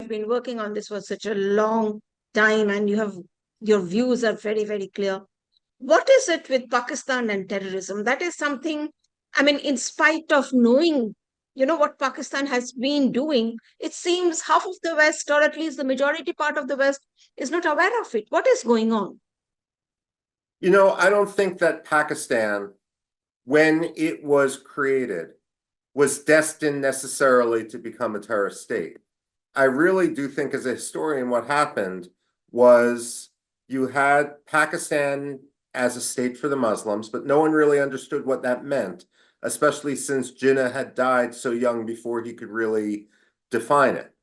been working on this for such a long time, and your views are very, very clear. What is it with Pakistan and terrorism? That is something, I mean, in spite of knowing, what Pakistan has been doing, it seems half of the West, or at least the majority part of the West, is not aware of it. What is going on? I don't think that Pakistan, when it was created, was destined necessarily to become a terrorist state. I really do think, as a historian, what happened was you had Pakistan as a state for the Muslims, but no one really understood what that meant, especially since Jinnah had died so young before he could really define it.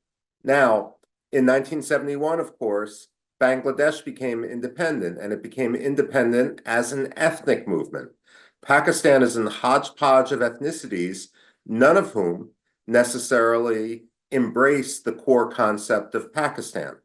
Now, in 1971, of course, Bangladesh became independent, and it became independent as an ethnic movement. Pakistan is a hodgepodge of ethnicities, none of whom necessarily embrace the core concept of Pakistan.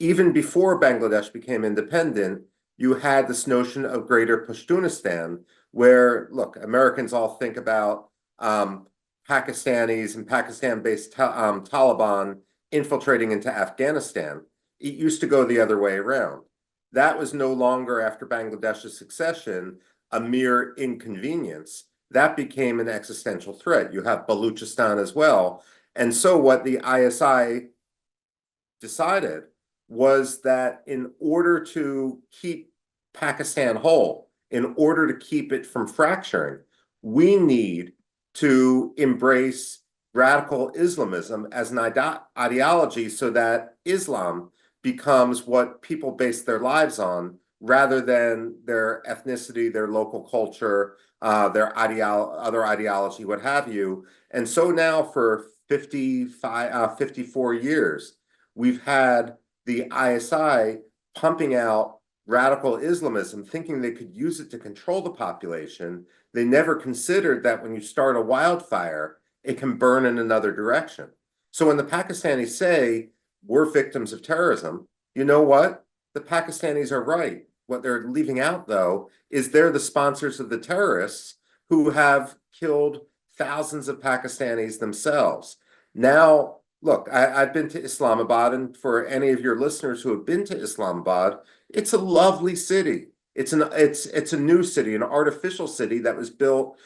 Even before Bangladesh became independent, you had this notion of Greater Pashtunistan, where, look, Americans all think about Pakistanis and Pakistan-based Taliban infiltrating into Afghanistan. It used to go the other way around. That was no longer, after Bangladesh's succession, a mere inconvenience. That became an existential threat. You have Baluchistan as well. And so what the ISI decided was that in order to keep Pakistan whole, in order to keep it from fracturing, we need to embrace radical Islamism as an ideology so that Islam becomes what people base their lives on rather than their ethnicity, their local culture, their other ideology, what have you. And so now for 54 years, we've had the ISI pumping out radical Islamism, thinking they could use it to control the population. They never considered that when you start a wildfire, it can burn in another direction. So when the Pakistanis say we're victims of terrorism, you know what? The Pakistanis are right. What they're leaving out, though, is they're the sponsors of the terrorists who have killed thousands of Pakistanis themselves. Now, look, I've been to Islamabad, and for any of your listeners who have been to Islamabad, it's a lovely city. It's a new city, an artificial city that was built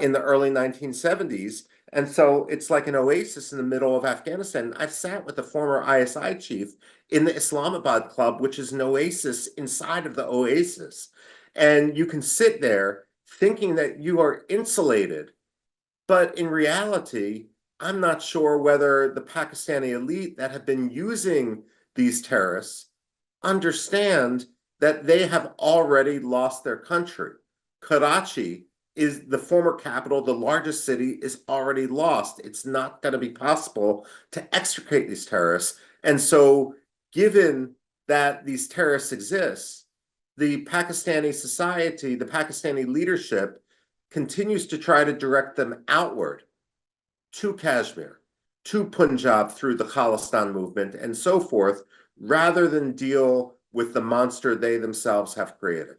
in the early 1970s. And so it's like an oasis in the middle of Afghanistan. I've sat with the former ISI chief in the Islamabad Club, which is an oasis inside of the oasis. And you can sit there thinking that you are insulated. But in reality, I'm not sure whether the Pakistani elite that have been using these terrorists understand that they have already lost their country. Karachi is the former capital, the largest city, is already lost. It's not going to be possible to extricate these terrorists. And so, given that these terrorists exist, the Pakistani society, the Pakistani leadership continues to try to direct them outward to Kashmir, to Punjab through the Khalistan movement, and so forth, rather than deal with the monster they themselves have created.